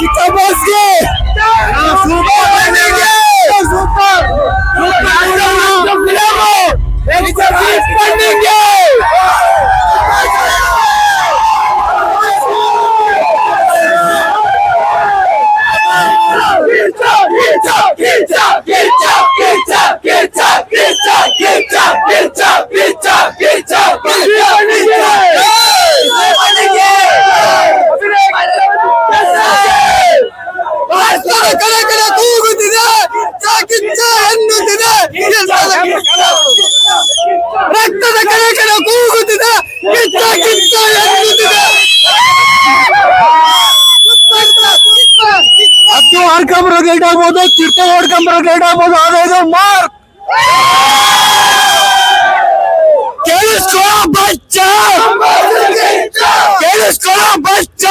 ಚಿಕ್ಕಬಾಸ್ಗೆ ರಕ್ತದ ಕಡೆ ಕಡೆ ಕೂಗುತ್ತಿದೆ ಹತ್ತು ಆಡ್ಕೊಂಬರೋ ಲೇಟ್ ಆಗ್ಬೋದು, ಚಿಟ್ಟೆ ಹೊಡ್ಕೊಂಬರೋ ಲೇಟ್ ಆಗ್ಬೋದು. ಅದೇನು ಮಾರ್ಕ್ ಕೇಳಿಸ್ಕೊಳ್ಳೋ ಬಚ್ಚ, ಕೇಳಿಸ್ಕೊಳ್ಳೋ ಬಚ್ಚ.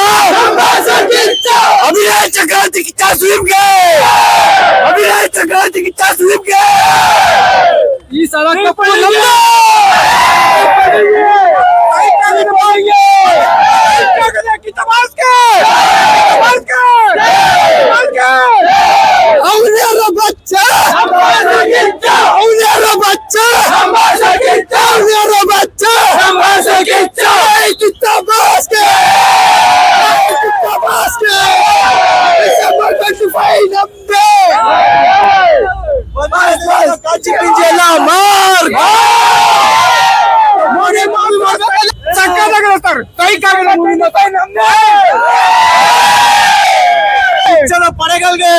ಅಭಿನಯ ಚಕ್ರವರ್ತಿ ಕಿಚ್ಚ ಸುದೀಪ್ಗೆ, ಅಭಿನಯ ಚಕ್ರವರ್ತಿ ಕಿಚ್ಚ ಸುದೀಪ್ಗೆ. ಈ ಸಲ ಕಪ್ಪು ನಮ್ದು. ಅವನ್ಯಾರ ಬಚ್ಚ, ಅವನ್ಯಾರ ಬಚ್ಚ, ಅವನ್ಯಾರ ಬಚ್ಚ. ಕಿತ್ತ ಬಾಸ್ಗೆ, ಕಿತ್ತ ಬಾಸ್ಗೆ. ಡಿಸೆಂಬರ್ 25 ನಮ್ದೇ. ಎಲ್ಲ ಮಾರ್ಕ್ ಪಡೆಗಳಿಗೆ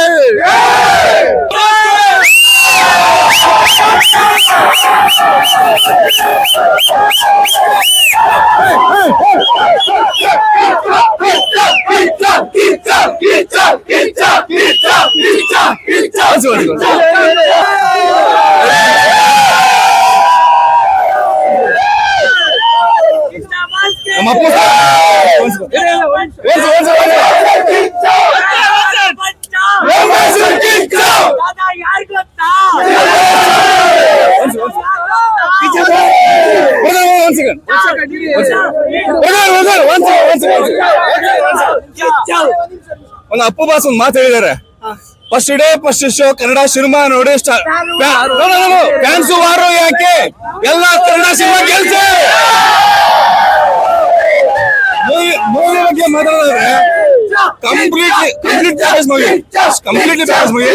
ಒಂದು ಅಪ್ಪು ಬಾಸ್ ಒಂದು ಮಾತು ಹೇಳಿದ್ದಾರೆ. First day first show Kannada cinema ನೋಡಿ ಫ್ಯಾನ್ಸು ವಾರು ಯಾಕೆ ಎಲ್ಲ ಕನ್ನಡ ಸಿನಿಮಾ ಗೆಲ್ಸಿ. ಮೂವಿ ಬಗ್ಗೆ ಮಾತಾಡಿದ್ರೆ completely package movie, completely package movie.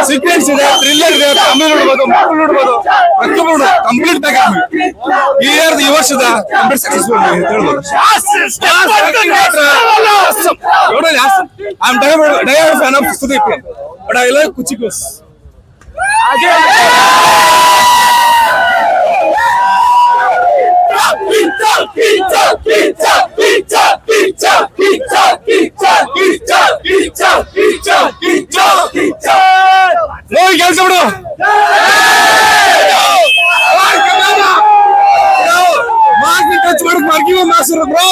Sequence ಇದೆ, ಥ್ರಿಲ್ಲರ್ ಇದೆ, ಫ್ಯಾಮಿಲಿ ನೋಡ್ಬೋದು, ಮಕ್ಕಳು ನೋಡ್ಬೋದು, ಪ್ರತಿಯೊಬ್ಬರು ಕಂಪ್ಲೀಟ್ ಪ್ಯಾಕೇಜ್ ಮೂವಿ. ಈ ವರ್ಷದ ಕಂಪ್ಲೀಟ್ ಸಕ್ಸಸ್ಫುಲ್ ಮೂವಿ ಅಂತ ಹೇಳ್ಬೋದು. I'm diehard fan of Sudeep, but I like Kuchikus. ನೋಡಿ ಕೆಲಸ ಬಿಡು. ಮಾರ್ಕ್ ಟಚ್ ಮಾಡಕ್ ಮಾರ್ಕಿವ ಮಾಸ್ಟರ್ ಬ್ರೋ.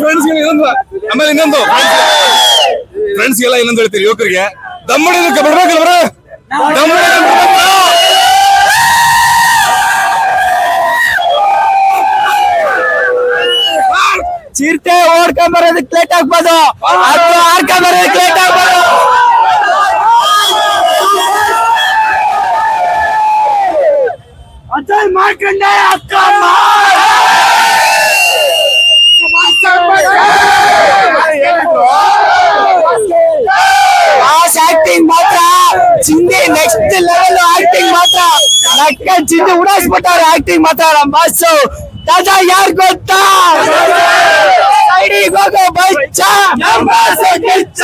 ಫ್ರೆಂಡ್ಸ್ಗೆ ಇನ್ನೊಂದು, ಆಮೇಲೆ ಇನ್ನೊಂದು ಫ್ರೆಂಡ್ಸ್ಗೆಲ್ಲ ಇನ್ನೊಂದು ಹೇಳ್ತೀರಿ, ಯುವಕರಿಗೆ ದಮ್ಮಡಿದಕ್ಕೆ ಬಿಡ್ಬೇಕಲ್ಲ ಬ್ರೋ, ಚಿರತೆ ಓಡ್ಕೊಂಡ್ ಬರೋದಕ್ಕೆ ಲೇಟ್ ಆಗ್ಬೋದು, ಅಥವಾ ಆಡ್ಕೊಂಡ್ ಬರೋದಕ್ಕೆ ಲೇಟ್ ಆಗ್ಬೋದು. ಅಜಯ್ ಮಾರ್ಕಂಡೆ ಅಕ್ಕ ಆಕ್ಟಿಂಗ್ ಮಾತ್ರ ಚಿಂದಿ ನೆಕ್ಸ್ಟ್ ಲೆವೆಲ್ ಆಕ್ಟಿಂಗ್ ಮಾತ್ರ ನಕ್ಕ ಚಿಂದಿ ಉಡಾಯಿಸ್ಬಿಟ್ಟಾರೆ. ಆಕ್ಟಿಂಗ್ ಮಾತ್ರ ನಮ್ಮ ಬಾಸು ತಾಜಾ ಯಾರು ಗೊತ್ತಾ, ಸೈಡಿಗೆ ಹೋಗೋ ಬಚ್ಚ ನಮ್ಮ ಕಿಚ್ಚ,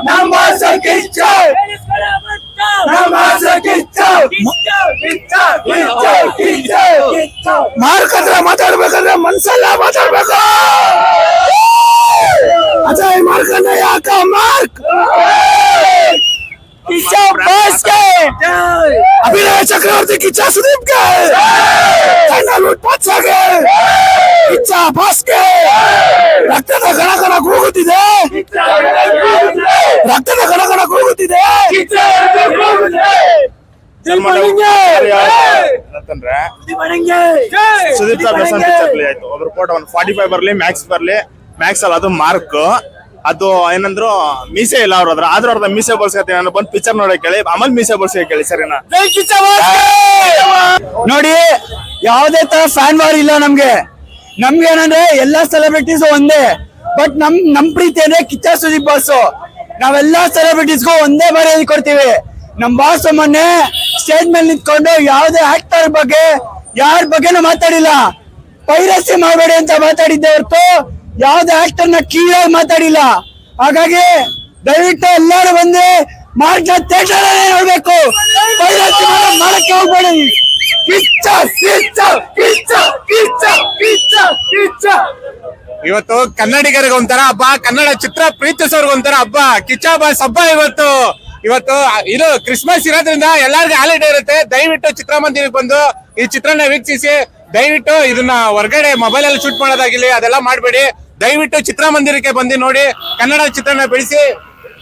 ನಮ್ಮ ಕಿಚ್ಚ, ಮಾರ್ಕಂದ್ರೆ ಮಾತಾಡ್ಬೇಕಾದ್ರೆ ಮನ್ಸಲ್ಲ ಮಾತಾಡ್ಬೇಕು. ಅಜಯ್ ಮಾರ್ಕಂಡ ಯಾಕ ಮಾರ್ಕ್ ಕಿಚ್ಚ ಬಾಸ್ಗೆ, ಅಭಿನಯ ಚಕ್ರವರ್ತಿ ಕಿಚ್ಚ ಸುದೀಪ್ಗೆ, ಸ್ಯಾಂಡಲ್ವುಡ್ ಬಾದ್ಶಾಗೆ ಕಿಚ್ಚ ಬಾಸ್ಗೆ. ರಕ್ತದ ಗಣಗಣ ಕೂಗುತ್ತಿದೆ, ರಕ್ತದ ಗಣಗಣ ಕೂಗುತ್ತಿದೆ. ಸುದೀಪ್ ಸರ್ ಆಯ್ತು. ಒಬ್ರು ಕೋಟ 45 ಬರ್ಲಿ, ಮ್ಯಾಕ್ಸ್ ಬರ್ಲಿ, ಮ್ಯಾಕ್ಸ್ ಅಲ್ಲ, ಅದು ಮಾರ್ಕ್. ಅದು ಏನಂದ್ರು ಮೀಸೆ ಇಲ್ಲ ಅವ್ರ ಹತ್ರ, ಆದ್ರೂ ಅವ್ರ ಮೀಸೆ ಬರ್ಸ್ಕತ್ತೀನಿ. ನಾನು ಬಂದ್ ಪಿಕ್ಚರ್ ನೋಡಕ್ ಕೇಳಿ, ಆಮೇಲೆ ಮೀಸೆ ಬರ್ಸ್ಕ ಕೇಳಿ ಸರಿನಾ. ನೋಡಿ, ಯಾವ್ದೇ ತರ ಫ್ಯಾನ್ ವಾರ್ ಇಲ್ಲ ನಮ್ಗೆ. ಏನಂದ್ರೆ ಎಲ್ಲಾ ಸೆಲೆಬ್ರಿಟೀಸ್ ಒಂದೇ, ಬಟ್ ನಮ್ ಪ್ರೀತಿ ಅಂದ್ರೆ ಕಿಚ್ಚ ಸುದೀಪ್ ಬಾಸ್. ನಾವೆಲ್ಲಾ ಸೆಲೆಬ್ರಿಟೀಸ್ಗೂ ಒಂದೇ ಮರ್ಯಾದೆ ಕೊಡ್ತೀವಿ. ನಮ್ ಬಾಸ್ ಮೊನ್ನೆ ಸ್ಟೇಜ್ ಮೇಲೆ ನಿಂತ್ಕೊಂಡು ಯಾವ್ದೇ ಆಕ್ಟರ್ ಬಗ್ಗೆ ಯಾರ ಬಗ್ಗೆನೂ ಮಾತಾಡಿಲ್ಲ. ಪೈರಸಿ ಮಾಡಬೇಡಿ ಅಂತ ಮಾತಾಡಿದ್ದೆ ಹೊರತು ಯಾವ್ದೇ ಆಕ್ಟರ್ ನ ಕೀಳಾಗಿ ಮಾತಾಡಿಲ್ಲ. ಹಾಗಾಗಿ ದಯವಿಟ್ಟು ಎಲ್ಲರೂ ಬಂದು ಮಾರ್ಕ್ ಥಿಯೇಟರ್ ನೋಡ್ಬೇಕು. ಪೈರಸಿ ಮಾಡಕ್ಕೆ ಹೋಗ್ಬೇಡಿ. ಕಿಚ್ಚ ಕಿಚ್ಚ ಕಿಚ್ಚ ಕಿಚ್ಚ ಕಿಚ್ಚ ಕಿಚ್ಚ. ಇವತ್ತು ಕನ್ನಡಿಗರಿಗೆ ಒಂಥರ ಹಬ್ಬ, ಕನ್ನಡ ಚಿತ್ರ ಪ್ರೀತಿಸೋರ್ಗ ಒಂಥರ ಹಬ್ಬ, ಕಿಚ್ಚ ಬಾಸ್ ಹಬ್ಬ ಇವತ್ತು. ಇದು ಕ್ರಿಸ್ಮಸ್ ಇರೋದ್ರಿಂದ ಎಲ್ಲಾರ್ಗೂ ಹಾಲಿಡೇ ಇರುತ್ತೆ. ದಯವಿಟ್ಟು ಚಿತ್ರಮಂದಿರಕ್ಕೆ ಬಂದು ಈ ಚಿತ್ರನ ವೀಕ್ಷಿಸಿ. ದಯವಿಟ್ಟು ಇದನ್ನ ಹೊರಗಡೆ ಮೊಬೈಲ್ ಅಲ್ಲಿ ಶೂಟ್ ಮಾಡೋದಾಗಿರ್ಲಿ ಅದೆಲ್ಲ ಮಾಡ್ಬೇಡಿ. ದಯವಿಟ್ಟು ಚಿತ್ರಮಂದಿರಕ್ಕೆ ಬಂದು ನೋಡಿ, ಕನ್ನಡ ಚಿತ್ರನ ಬೆಳೆಸಿ.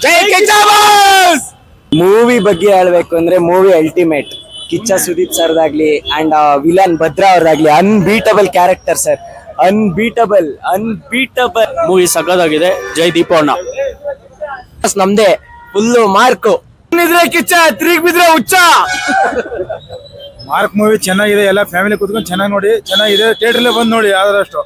ಜೈ ಕಿಚ್ಚ ಬಾಸ್. ಮೂವಿ ಬಗ್ಗೆ ಹೇಳ್ಬೇಕು ಅಂದ್ರೆ ಮೂವಿ ಅಲ್ಟಿಮೇಟ್. ಕಿಚ್ಚ ಸುದೀಪ್ ಸರ್ದಾಗ್ಲಿ ಅಂಡ್ ವಿಲನ್ ಭದ್ರಾ ಅವ್ರದಾಗ್ಲಿ unbeatable character sir. Unbeatable movie ಸಕ್ಕದಾಗಿದೆ. ಜೈ ದೀಪಣ್ಣ. ನಮ್ದೇ ಫುಲ್ಲು ಮಾರ್ಕು. ಕಿಚ್ಚ ತಿರುಗಿ ಬಿದ್ರೆ ಹುಚ್ಚ. ಮಾರ್ಕ್ ಮೂವಿ ಚೆನ್ನಾಗಿದೆ, ಎಲ್ಲ ಫ್ಯಾಮಿಲಿ ಕೂತ್ಕೊಂಡು ಚೆನ್ನಾಗಿ ನೋಡಿ. ಚೆನ್ನಾಗಿದೆ, ಥಿಯೇಟರ್ಲೇ ಬಂದು ನೋಡಿ ಆದಷ್ಟು.